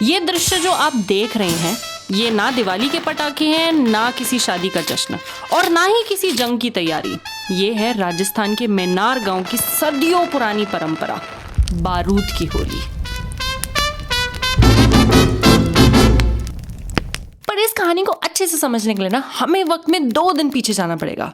ये दृश्य जो आप देख रहे हैं, ये ना दिवाली के पटाखे हैं, ना किसी शादी का जश्न, और ना ही किसी जंग की तैयारी। ये है राजस्थान के मेनार गांव की सदियों पुरानी परंपरा, बारूद की होली। पर इस कहानी को अच्छे से समझने के लिए ना हमें वक्त में 2 दिन पीछे जाना पड़ेगा।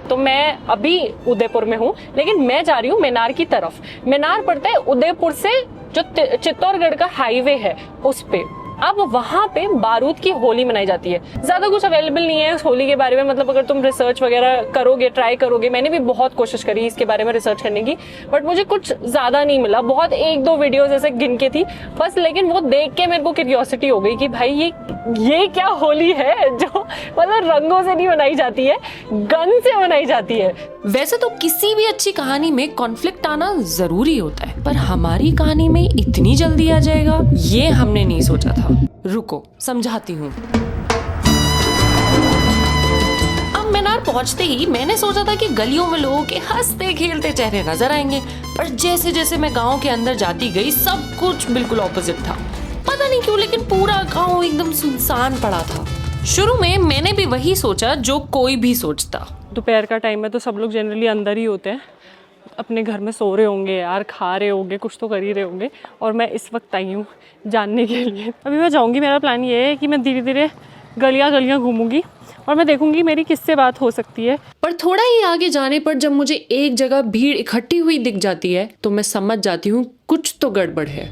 तो मैं अभी उदयपुर में हूँ, लेकिन मैं जा रही हूँ मेनार की तरफ। मेनार पड़ता है उदयपुर से जो चित्तौड़गढ़ का हाईवे है उस पे। अब वहां पे बारूद की होली मनाई जाती है। ज्यादा कुछ अवेलेबल नहीं है उस होली के बारे में, मतलब अगर तुम रिसर्च वगैरह करोगे, ट्राई करोगे, मैंने भी बहुत कोशिश करी इसके बारे में रिसर्च करने की, बट मुझे कुछ ज्यादा नहीं मिला। बहुत 1-2 वीडियोस ऐसे गिन के थी बस, लेकिन वो देख के मेरे को क्यूरियोसिटी हो गई कि भाई ये क्या होली है जो मतलब रंगों से नहीं मनाई जाती है, गन से मनाई जाती है। वैसे तो किसी भी अच्छी कहानी में कॉन्फ्लिक्ट आना जरूरी होता है, पर हमारी कहानी में इतनी जल्दी आ जाएगा ये हमने नहीं सोचा था। रुको समझाती हूँ। अब मेनार पहुंचते ही मैंने सोचा था कि गलियों में लोगों के हंसते खेलते चेहरे नजर आएंगे, पर जैसे जैसे मैं गांव के अंदर जाती गई सब कुछ बिल्कुल ऑपोजिट था। पता नहीं क्यों, लेकिन पूरा गांव एकदम सुनसान पड़ा था। शुरू में मैंने भी वही सोचा जो कोई भी सोचता। दोपहर का टाइम है तो सब लोग जनरली अंदर ही होते हैं, अपने घर में सो रहे होंगे यार, खा रहे होंगे, कुछ तो कर ही रहे होंगे, और मैं इस वक्त आई हूँ जानने के लिए। अभी मैं जाऊँगी, मेरा प्लान ये है कि मैं धीरे धीरे गलियाँ घूमूंगी और मैं देखूंगी मेरी किससे बात हो सकती है। पर थोड़ा ही आगे जाने पर जब मुझे एक जगह भीड़ इकट्ठी हुई दिख जाती है तो मैं समझ जाती हूँ कुछ तो गड़बड़ है।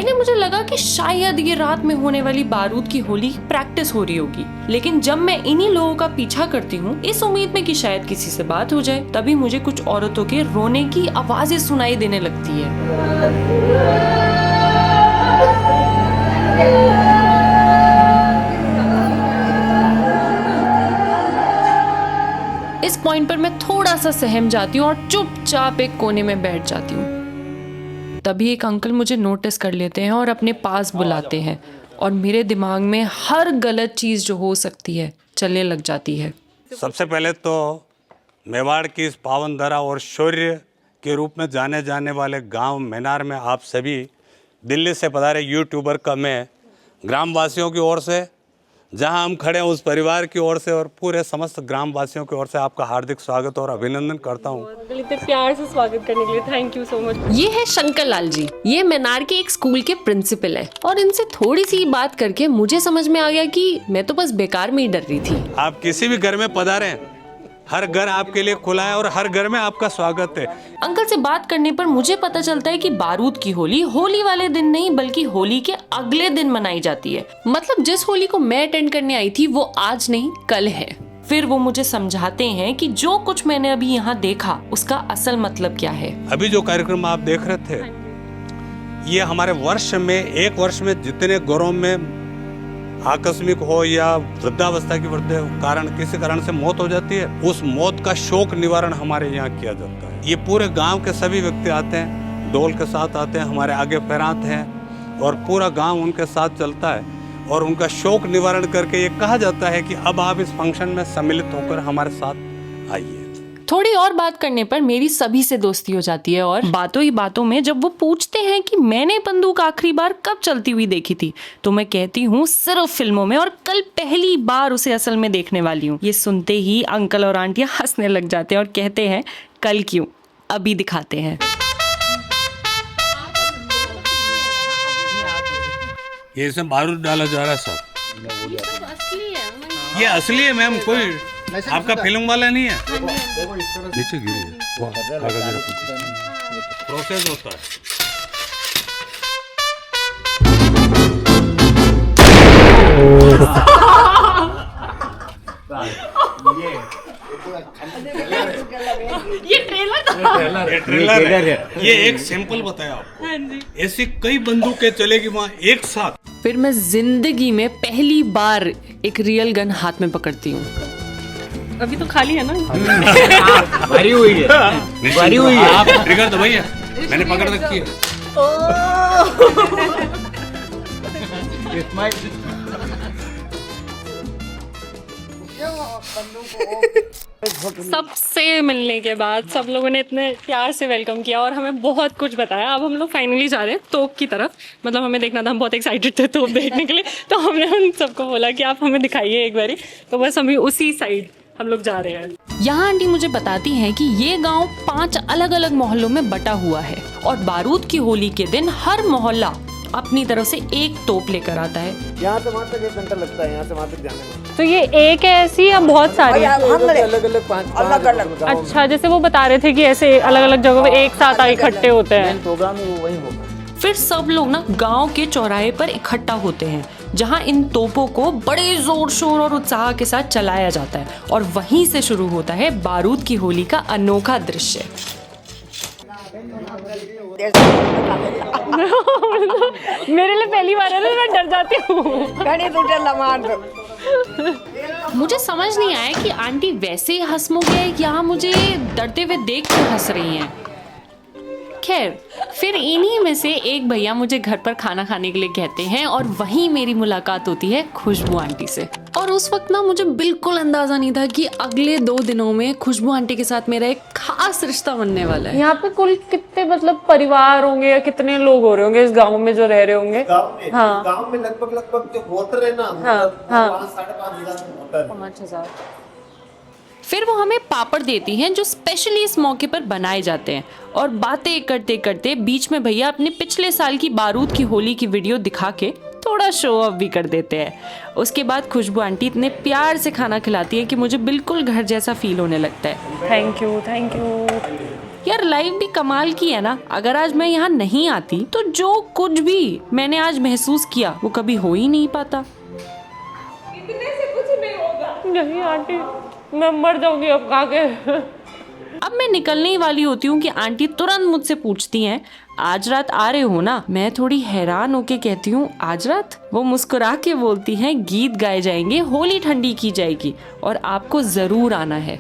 मुझे लगा कि शायद ये रात में होने वाली बारूद की होली प्रैक्टिस हो रही होगी, लेकिन जब मैं इन्हीं लोगों का पीछा करती हूँ इस उम्मीद में कि शायद किसी से बात हो जाए, तभी मुझे कुछ औरतों के रोने की आवाजें सुनाई देने लगती है। इस पॉइंट पर मैं थोड़ा सा सहम जाती हूँ और चुपचाप एक कोने में बैठ जाती हूँ। तभी एक अंकल मुझे नोटिस कर लेते हैं और अपने पास बुलाते हैं, और मेरे दिमाग में हर गलत चीज़ जो हो सकती है चलने लग जाती है। सबसे पहले तो मेवाड़ की इस पावन धरा और शौर्य के रूप में जाने जाने वाले गांव मेनार में आप सभी दिल्ली से पधारे यूट्यूबर का मैं ग्रामवासियों की ओर से, जहां हम खड़े हैं उस परिवार की ओर से और पूरे समस्त ग्रामवासियों की ओर से आपका हार्दिक स्वागत और अभिनंदन करता हूं। इतने प्यार से स्वागत करने के लिए थैंक यू सो मच। ये है शंकर लाल जी, ये मेनार के एक स्कूल के प्रिंसिपल है, और इनसे थोड़ी सी बात करके मुझे समझ में आ गया कि मैं तो बस बेकार में ही डर रही थी। आप किसी भी घर में पधारे, हर घर आपके लिए खुला है और हर घर में आपका स्वागत है। अंकल से बात करने पर मुझे पता चलता है कि बारूद की होली होली वाले दिन नहीं बल्कि होली के अगले दिन मनाई जाती है। मतलब जिस होली को मैं अटेंड करने आई थी वो आज नहीं कल है। फिर वो मुझे समझाते हैं कि जो कुछ मैंने अभी यहाँ देखा उसका असल मतलब क्या है। अभी जो कार्यक्रम आप देख रहे थे ये हमारे वर्ष में, एक वर्ष में जितने घरों में आकस्मिक हो या वृद्धावस्था की कारण किसी कारण से मौत हो जाती है, उस मौत का शोक निवारण हमारे यहाँ किया जाता है। ये पूरे गांव के सभी व्यक्ति आते हैं, ढोल के साथ आते हैं, हमारे आगे पैरात हैं और पूरा गांव उनके साथ चलता है और उनका शोक निवारण करके ये कहा जाता है कि अब आप इस फंक्शन में सम्मिलित होकर हमारे साथ आइए। थोड़ी और बात करने पर मेरी सभी से दोस्ती हो जाती है, और बातों ही बातों में जब वो पूछते हैं कि मैंने बंदूक आखिरी बार कब चलती हुई देखी थी, तो मैं कहती हूँ सिर्फ फिल्मों में, और कल पहली बार उसे असल में देखने वाली हूँ। ये सुनते ही अंकल और आंटियां हंसने लग जाते हैं और कहते हैं कल क्यों, अभी दिखाते हैं। ये इसमें बारूद डाला जा रहा है सब, ये असली है मैम, कोई आपका फिल्म वाला नहीं है। नीचे गिरी है, प्रोसेस होता है। ये ट्रेलर है। ये एक सैंपल बताया आपको, ऐसी कई बंदूकें चलेगी वहाँ एक साथ। फिर मैं जिंदगी में पहली बार एक रियल गन हाथ में पकड़ती हूँ। अभी तो खाली है ना? भरी हुई है, भरी हुई है। आप ट्रिगर दबाइए, मैंने पकड़ रखी है। सबसे मिलने के बाद सब लोगों ने इतने प्यार से वेलकम किया और हमें बहुत कुछ बताया। अब हम लोग फाइनली जा रहे हैं तोप की तरफ। मतलब हमें देखना था, हम बहुत एक्साइटेड थे तोप देखने के लिए, तो हमने उन सबको बोला कि आप हमें दिखाइए एक बारी। तो बस हम उसी साइड हम लोग जा रहे हैं। यहाँ आंटी मुझे बताती हैं कि ये गांव 5 अलग अलग मोहल्लों में बटा हुआ है और बारूद की होली के दिन हर मोहल्ला अपनी तरफ से एक तोप लेकर आता है। यहाँ से वहाँ तक 1 घंटा लगता है, यहाँ से वहाँ तक जाने में। तो ये एक है ऐसी या बहुत सारी? अलग अलग 5 अच्छा, जैसे वो बता रहे थे कि ऐसे अलग अलग जगहों पे एक साथ इकट्ठे होते हैं। प्रोग्राम है वो वही होगा। फिर सब लोग ना गांव के चौराहे पर इकट्ठा होते हैं जहां इन तोपों को बड़े जोर शोर और उत्साह के साथ चलाया जाता है और वहीं से शुरू होता है बारूद की होली का अनोखा दृश्य। मेरे लिए पहली बार है ना, मैं डर जाती हूँ। मुझे समझ नहीं आया कि आंटी वैसे ही हंसमुख है या मुझे डरते हुए देख कर हंस रही हैं। खैर, फिर इन्हीं में से एक भैया मुझे घर पर खाना खाने के लिए कहते हैं और वहीं मेरी मुलाकात होती है खुशबू आंटी से। और उस वक्त ना मुझे बिल्कुल अंदाजा नहीं था कि अगले 2 दिनों में खुशबू आंटी के साथ मेरा एक खास रिश्ता बनने वाला है। यहाँ पे कुल कितने मतलब परिवार होंगे या कितने लोग हो रहे होंगे इस गांव में जो रह रहे होंगे? हाँ, गाँव में लगभग जो वोटर है ना, 5,500 वोटर। 5,000। फिर वो हमें पापड़ देती हैं जो स्पेशली इस मौके पर बनाए जाते हैं और बातें करते करते बीच में भैया अपने पिछले साल की बारूद की होली की वीडियो दिखा के थोड़ा शो ऑफ भी कर देते हैं। उसके बाद खुशबू आंटी इतने प्यार से खाना खिलाती है कि मुझे बिल्कुल घर जैसा फील होने लगता है। Thank you, thank you. यार लाइफ भी कमाल की है ना। अगर आज मैं यहाँ नहीं आती तो जो कुछ भी मैंने आज महसूस किया वो कभी हो ही नहीं पाता। नहीं आंटी, मैं मर जाऊंगी अब खा के। अब मैं निकलने ही वाली होती हूँ कि आंटी तुरंत मुझसे पूछती हैं, आज रात आ रहे हो ना? मैं थोड़ी हैरान होके कहती हूँ, आज रात? वो मुस्कुरा के बोलती हैं, गीत गाए जाएंगे, होली ठंडी की जाएगी और आपको जरूर आना है।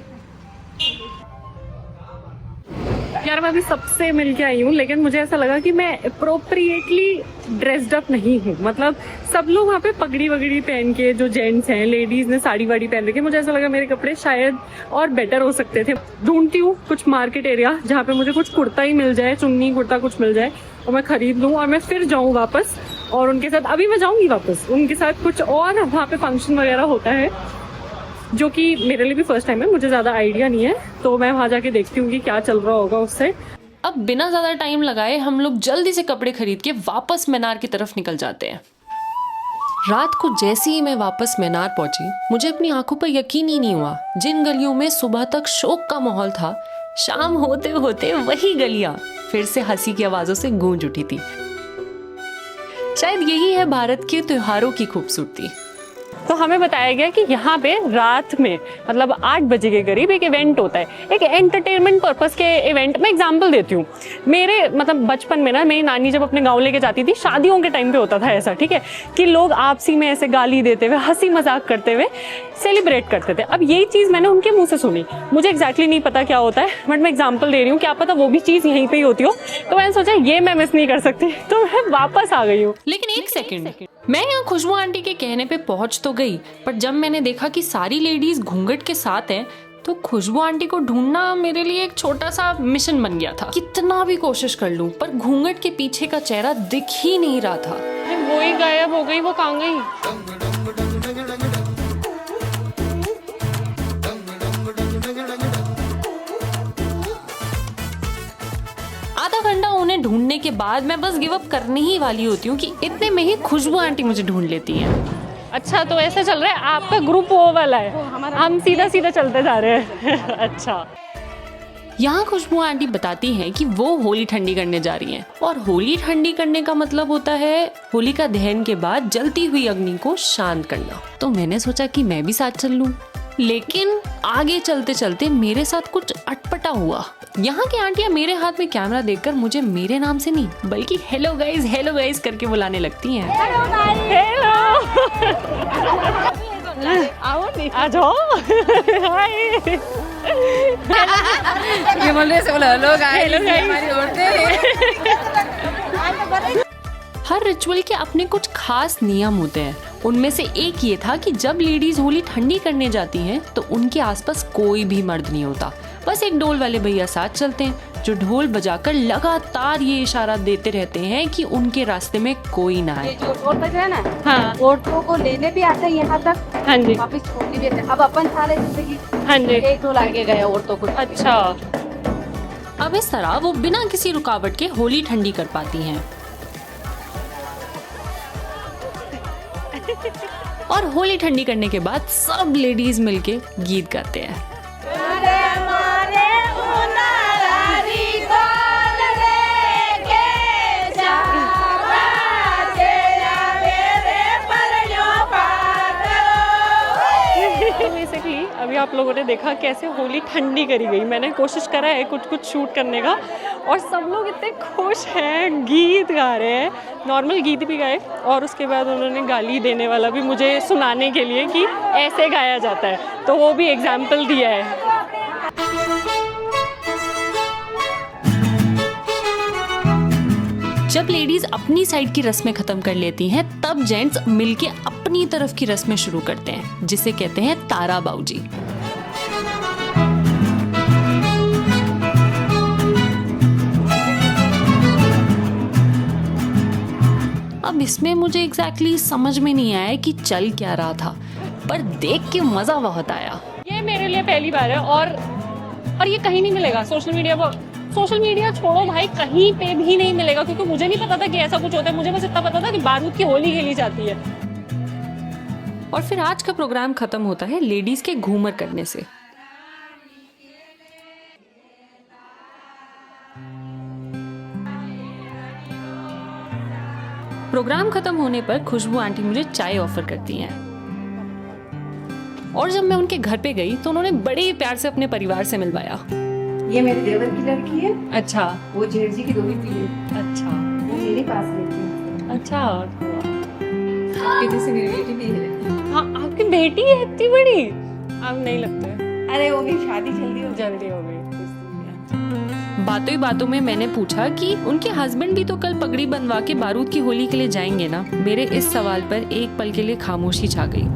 यार मैं अभी सबसे मिल के आई हूँ, लेकिन मुझे ऐसा लगा कि मैं अप्रोप्रिएटली ड्रेस्ड अप नहीं हूँ। मतलब सब लोग वहाँ पे पगड़ी वगड़ी पहन के, जो जेंट्स हैं, लेडीज ने साड़ी वाड़ी पहन रखी। मुझे ऐसा लगा मेरे कपड़े शायद और बेटर हो सकते थे। ढूंढती हूँ कुछ मार्केट एरिया जहाँ पे मुझे कुछ कुर्ता ही मिल जाए, चुन्नी कुर्ता कुछ मिल जाए और मैं खरीद लूँ और मैं फिर जाऊँ वापस और उनके साथ, अभी मैं जाऊँगी वापस उनके साथ। कुछ और वहाँ पे फंक्शन वगैरह होता है जो कि मेरे लिए भी फर्स्ट टाइम है, मुझे ज़्यादा आइडिया नहीं है, तो मैं वहाँ जाके देखती हूँ कि क्या चल रहा होगा उससे। अब बिना ज़्यादा टाइम लगाए हम लोग जल्दी से कपड़े खरीद के वापस मीनार की तरफ निकल जाते हैं। रात को जैसे ही मैं वापस मीनार पहुंची, मुझे अपनी आंखों पर यकीन ही नहीं हुआ। जिन गलियों में सुबह तक शोक का माहौल था, शाम होते होते वही गलियां फिर से हंसी की आवाज़ों से गूंज उठी थी। शायद यही है भारत के त्योहारों की खूबसूरती। तो हमें बताया गया कि यहाँ पे रात में मतलब 8 बजे के करीब एक इवेंट होता है, एक एंटरटेनमेंट पर्पस के इवेंट। मैं एग्जांपल देती हूँ, मेरे मतलब बचपन में ना मेरी नानी जब अपने गांव लेके जाती थी, शादियों के टाइम पे होता था ऐसा, ठीक है, कि लोग आपसी में ऐसे गाली देते हुए, हंसी मजाक करते हुए सेलिब्रेट करते थे। अब यही चीज़ मैंने उनके मुँह से सुनी, मुझे एग्जैक्टली नहीं पता क्या होता है, बट मैं एग्जाम्पल दे रही हूँ, क्या पता वो भी चीज़ यहीं पर ही होती हो। तो मैंने सोचा ये मैं मिस नहीं कर सकती, तो मैं वापस आ गई हूँ। लेकिन एक सेकंड, मैं यहाँ खुशबू आंटी के कहने पे पहुंच तो गई, पर जब मैंने देखा कि सारी लेडीज घूंघट के साथ हैं, तो खुशबू आंटी को ढूंढना मेरे लिए एक छोटा सा मिशन बन गया था। कितना भी कोशिश कर लूं, पर घूंघट के पीछे का चेहरा दिख ही नहीं रहा था। वो ही गायब हो गई, वो कहाँ गई? आधा घंटा उन्हें ढूंढने के बाद मैं बस गिव अप करने ही वाली होती हूँ कि इतने में ही खुशबू आंटी मुझे ढूंढ लेती हैं। अच्छा, तो ऐसे चल रहा है, आपका ग्रुप वो वाला है, हम सीधा सीधा चलते जा रहे हैं। अच्छा, यहाँ खुशबू आंटी बताती हैं कि वो होली ठंडी करने जा रही हैं और होली ठंडी करने का मतलब होता है होलिका दहन के बाद जलती हुई अग्नि को शांत करना। तो मैंने सोचा कि मैं भी साथ चल लूं, लेकिन आगे चलते चलते मेरे साथ कुछ अटपटा हुआ। यहाँ की आंटियाँ मेरे हाथ में कैमरा देखकर मुझे मेरे नाम से नहीं बल्कि हेलो गाइज करके बुलाने लगती हैं। हेलो, आओ नहीं, आ जाओ। ये बोल रहे हेलो गाइस, हमारी औरतें। हर रिचुअल के अपने कुछ खास नियम होते हैं। उनमें से एक ये था कि जब लेडीज होली ठंडी करने जाती हैं तो उनके आसपास कोई भी मर्द नहीं होता, बस एक ढोल वाले भैया साथ चलते हैं जो ढोल बजाकर लगातार ये इशारा देते रहते हैं कि उनके रास्ते में कोई ना आए। जो रोड तक है ना, हाँ औरतों को लेने भी आते हैं यहाँ तक, हाँ जी वापिस छोड़ने भी आते हैं। अब अपन सारे जिंदगी हाँ जी। एक ढोल आगे गए औरतों को। अच्छा, अब इस तरह वो बिना किसी रुकावट के होली ठंडी कर पाती हैं। और होली ठंडी करने के बाद सब लेडीज मिलके गीत गाते हैं। बेसिकली अभी आप लोगों ने देखा कैसे होली ठंडी करी गई। मैंने कोशिश करा है कुछ शूट करने का और सब लोग इतने खुश हैं, गीत गा रहे हैं, नॉर्मल गीत भी गाए और उसके बाद उन्होंने गाली देने वाला भी मुझे सुनाने के लिए कि ऐसे गाया जाता है, तो वो भी एग्जाम्पल दिया है। जब लेडीज अपनी साइड की रस्में खत्म कर लेती हैं तब जेंट्स मिलके अपनी तरफ की रस्में शुरू करते हैं, जिसे कहते हैं तारा बाऊजी। अब इसमें मुझे एग्जैक्टली समझ में नहीं आया कि चल क्या रहा था, पर देख के मजा बहुत आया। ये मेरे लिए पहली बार है और ये कहीं नहीं मिलेगा। सोशल मीडिया छोड़ो भाई, कहीं पे भी नहीं मिलेगा, क्योंकि मुझे नहीं पता था कि ऐसा कुछ होता है। मुझे बस इतना पता था कि बारूद की होली खेली जाती है। और फिर आज का प्रोग्राम खत्म होता है लेडीज के घूमर करने से। प्रोग्राम खत्म होने पर खुशबू आंटी मुझे चाय ऑफर करती हैं। और जब मैं उनके घर पे गई तो उन्होंने बड़े ही प्यार से अपने परिवार से मिलवाया। ये मेरे देवर की लड़की है, अच्छा वो जेठ जी की दोनों पी है, अच्छा वो मेरे पास रहती है। अच्छा। किसी से मेरी बेटी भी है। हाँ, आपकी बेटी है इतनी बड़ी? अब नहीं लगता है। अरे वो भी शादी जल्दी हो गई। बातों ही बातों में मैंने पूछा कि उनके हस्बैंड भी तो कल पगड़ी बनवा के बारूद की होली के लिए जाएंगे ना। मेरे इस सवाल पर एक पल के लिए खामोशी छा गई।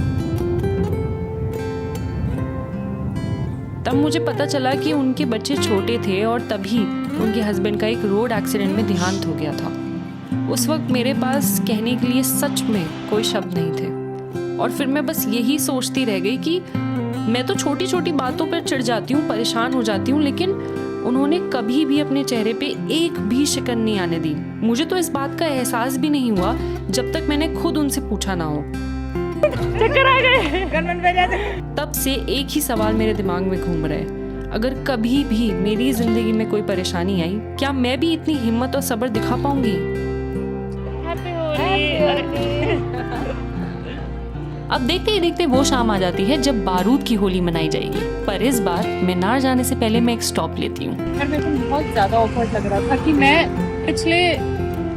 तब मुझे पता चला कि उनके बच्चे छोटे थे और तभी उनके हस्बैंड का एक रोड एक्सीडेंट में देहांत हो गया था। उस वक्त मेरे पास कहने के लिए सच में कोई शब्द नहीं थे और फिर मैं बस यही सोचती रह गई कि मैं तो छोटी छोटी बातों पर चिढ़ जाती हूँ, परेशान हो जाती हूँ, लेकिन उन्होंने कभी भी अपने चेहरे पे एक भी शिकन नहीं आने दी। मुझे तो इस बात का एहसास भी नहीं हुआ जब तक मैंने खुद उनसे पूछा ना हो। चक्कर आ गए। तब से एक ही सवाल मेरे दिमाग में घूम रहा है, अगर कभी भी मेरी जिंदगी में कोई परेशानी आई, क्या मैं भी इतनी हिम्मत और सब्र दिखा पाऊंगी? अब देखते ही देखते वो शाम आ जाती है जब बारूद की होली मनाई जाएगी, पर इस बार मीनार जाने से पहले मैं एक स्टॉप लेती हूँ। मेरे को बहुत ज्यादा ऑकवर्ड लग रहा था कि मैं पिछले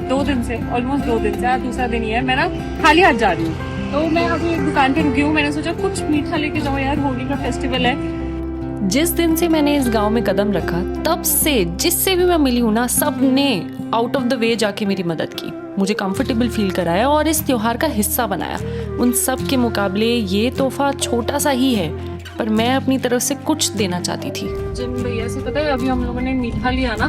2 दिन से, ऑलमोस्ट 2 दिन से, आज दूसरा दिन ही है, मैं ना खाली हाथ जा रही हूँ। तो मैं अभी एक दुकान पे रुकी हूँ, मैंने सोचा कुछ मीठा लेके जाओ यार, होली का फेस्टिवल है। जिस दिन से मैंने इस गांव में कदम रखा तब से जिससे भी मैं मिली हूँ ना, सब ने आउट ऑफ द वे जाके मेरी मदद की, मुझे कंफर्टेबल फील कराया और इस त्योहार का हिस्सा बनाया। उन सब के मुकाबले ये तोहफा छोटा सा ही है, पर मैं अपनी तरफ से कुछ देना चाहती थी। जिन भैया से पता है अभी हम लोगों ने मीठा लिया ना,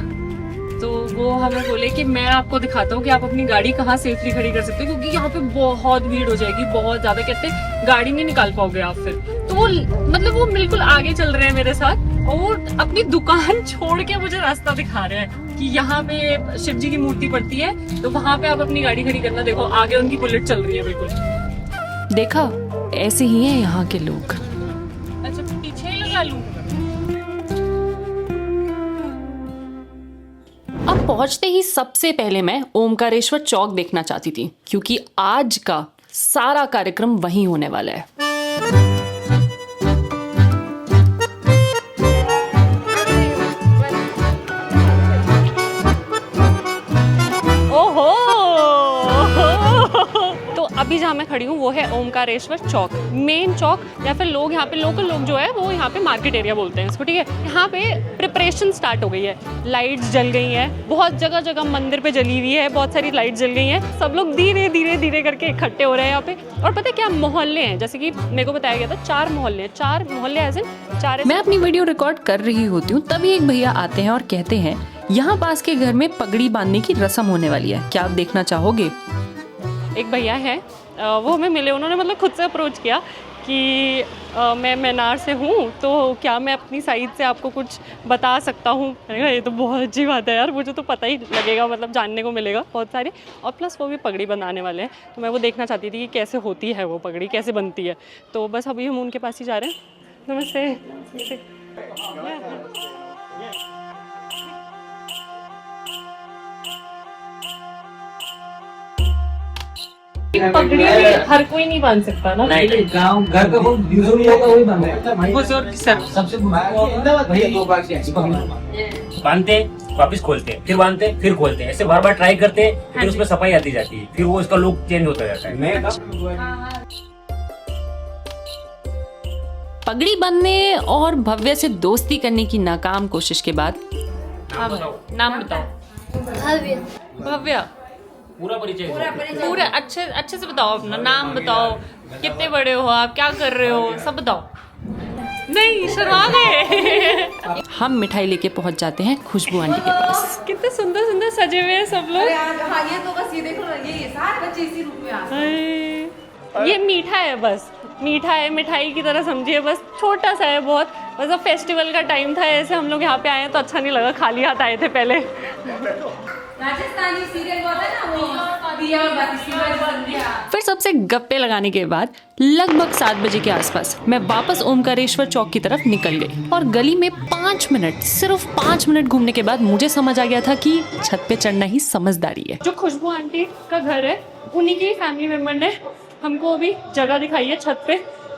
तो वो हमें बोले कि मैं आपको दिखाता हूँ कि आप अपनी गाड़ी कहाँ सेफली खड़ी कर सकते हो, क्योंकि यहाँ पे बहुत भीड़ हो जाएगी, बहुत ज्यादा। कहते हैं गाड़ी नहीं निकाल पाओगे आप फिर। तो वो मतलब वो बिल्कुल आगे चल रहे हैं मेरे साथ और अपनी दुकान छोड़ के मुझे रास्ता दिखा रहे हैं कि यहाँ पे शिव जी की मूर्ति पड़ती है, तो वहां पे आप अपनी गाड़ी खड़ी करना। देखो आगे उनकी बुलेट चल रही है बिल्कुल। देखा, ऐसे ही हैं यहाँ के लोग। अच्छा पीछे ही लगा लूं। अब पहुंचते ही सबसे पहले मैं ओमकारेश्वर चौक देखना चाहती थी, क्योंकि आज का सारा कार्यक्रम वहीं होने वाला है। ओहो तो अभी जहाँ मैं खड़ी हूँ वो है ओमकारेश्वर चौक, मेन चौक, या फिर लोग यहाँ पे लोकल लोग जो है वो यहाँ पे मार्केट एरिया बोलते हैं इसको, ठीक है। यहाँ पे प्रिपरेशन स्टार्ट हो गई है, लाइट्स जल गई हैं, बहुत जगह जगह मंदिर पे जली हुई है, बहुत सारी लाइट्स जल गई हैं, सब लोग धीरे धीरे धीरे करके इकट्ठे हो रहे हैं यहाँ पे। और पता है क्या, मोहल्ले हैं, जैसे कि मेरे को बताया गया था 4 मोहल्ले एज इन 4। मैं अपनी वीडियो रिकॉर्ड कर रही होती हूँ, तभी एक भैया आते हैं और कहते हैं यहाँ पास के घर में पगड़ी बांधने की रस्म होने वाली है, क्या आप देखना चाहोगे? एक भैया है, वो हमें मिले, उन्होंने मतलब खुद से अप्रोच किया कि मैं मैनार से हूँ, तो क्या मैं अपनी साइड से आपको कुछ बता सकता हूँ। मैंने कहा ये तो बहुत अच्छी बात है यार, मुझे तो पता ही लगेगा, मतलब जानने को मिलेगा बहुत सारे। और प्लस वो भी पगड़ी बनाने वाले हैं, तो मैं वो देखना चाहती थी कि कैसे होती है वो पगड़ी, कैसे बनती है। तो बस अभी हम उनके पास ही जा रहे हैं। नमस्ते। पगड़ी हर कोई नहीं बांध सकता ना, गाँव घर का बहुत बुजुर्ग होगा वही बांधे, बुजुर्ग सबसे बांधते वापस खोलते, फिर बांधते, फिर खोलते, ऐसे बार बार ट्राई करते, फिर उसमें सफाई आती जाती है, फिर वो इसका लुक चेंज होता जाता है। पगड़ी बांधने और भव्य से दोस्ती करने की नाकाम कोशिश के बाद नाम बताओ। भव्य, पूरा परिचय पूरा अच्छे से बताओ, अपना नाम बताओ, कितने बड़े हो आप, क्या कर रहे हो, सब बताओ। नहीं, शर्मा गए। हम मिठाई लेके पहुंच जाते हैं खुशबू आंटी के पास। कितने सुंदर सुंदर सजे हुए हैं सब लोग। हाँ, ये तो बस ये देखो ना, ये सारे बच्चे इसी रूप में आ। ये मीठा है, बस मीठा है, मिठाई की तरह समझिए, बस छोटा सा है बहुत। बस अब फेस्टिवल का टाइम था, ऐसे हम लोग यहाँ पे आए हैं तो अच्छा नहीं लगा, खाली हाथ आए थे पहले। राजस्थानी सीरियल बहुत है ना, वो दिया और बाकी सीरियल। फिर सबसे गप्पे लगाने के बाद लगभग 7 बजे के आसपास मैं वापस ओमकारेश्वर चौक की तरफ निकल गई और गली में 5 मिनट, सिर्फ 5 मिनट घूमने के बाद मुझे समझ आ गया था कि छत पे चढ़ना ही समझदारी है। जो खुशबू आंटी का घर है, उन्हीं की फैमिली मेंबर ने हमको अभी जगह दिखाई है छत पे,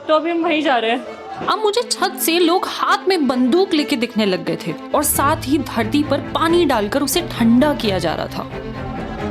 तो अभी हम वहीं जा रहे हैं। अब मुझे छत से लोग हाथ में बंदूक लेके दिखने लग गए थे और साथ ही धरती पर पानी डालकर उसे ठंडा किया जा रहा था।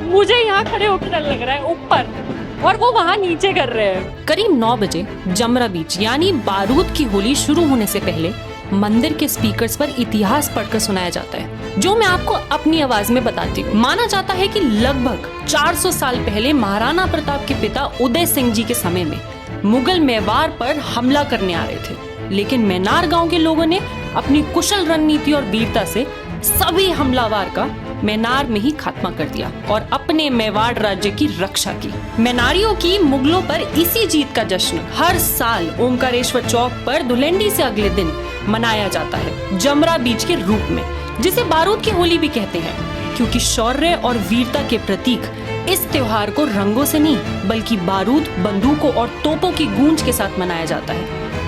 मुझे यहाँ खड़े होकर डर लग रहा है ऊपर, और वो वहाँ नीचे कर रहे हैं। करीब 9 बजे जमरा बीच यानी बारूद की होली शुरू होने से पहले मंदिर के स्पीकर्स पर इतिहास पढ़कर सुनाया जाता है, जो मैं आपको अपनी आवाज में बताती हूँ। माना जाता है कि लगभग 400 साल पहले महाराणा प्रताप के पिता उदय सिंह जी के समय में मुगल मेवाड़ पर हमला करने आ रहे थे, लेकिन मैनार गांव के लोगों ने अपनी कुशल रणनीति और वीरता से सभी हमलावर का मैनार में ही खात्मा कर दिया और अपने मेवाड़ राज्य की रक्षा की। मैनारियों की मुगलों पर इसी जीत का जश्न हर साल ओमकारेश्वर चौक पर धुलेंडी से अगले दिन मनाया जाता है, जमरा बीच के रूप में, जिसे बारूद की होली भी कहते हैं, क्योंकि शौर्य और वीरता के प्रतीक इस त्योहार को रंगों से नहीं बल्कि बारूद, बंदूकों और तोपों की गूंज के साथ मनाया जाता है,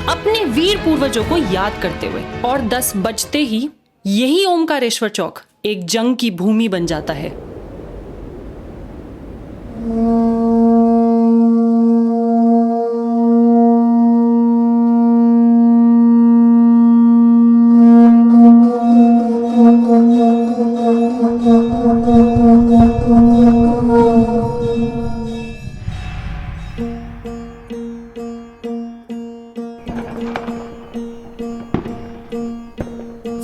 अपने वीर पूर्वजों को याद करते हुए। और 10 बजते ही यही ओमकारेश्वर चौक एक जंग की भूमि बन जाता है।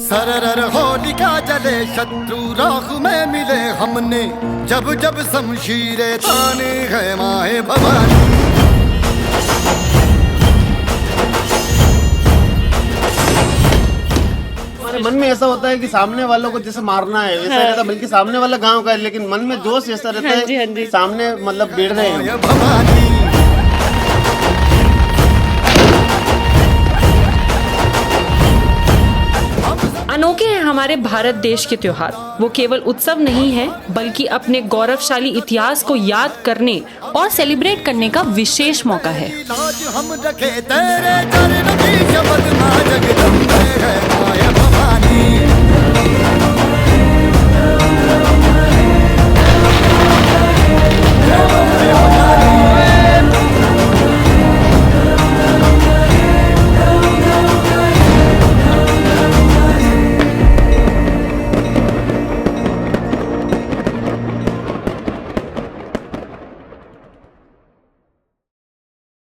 सरर होलिका जले शत्रु राख में मिले हमने, जब जब शमशीरें ताने है माए भवानी। हमारे मन में ऐसा होता है कि सामने वालों को जैसे मारना है वैसा रहता, बल्कि सामने वाला गांव का है, लेकिन मन में जोश ऐसा रहता है कि सामने मतलब भिड़ रहे हैं भवानी। अनोखे हैं हमारे भारत देश के त्योहार। वो केवल उत्सव नहीं है बल्कि अपने गौरवशाली इतिहास को याद करने और सेलिब्रेट करने का विशेष मौका है। लाज हम रखे तेरे चरण की, शब्द मां जगदम्बे है माया।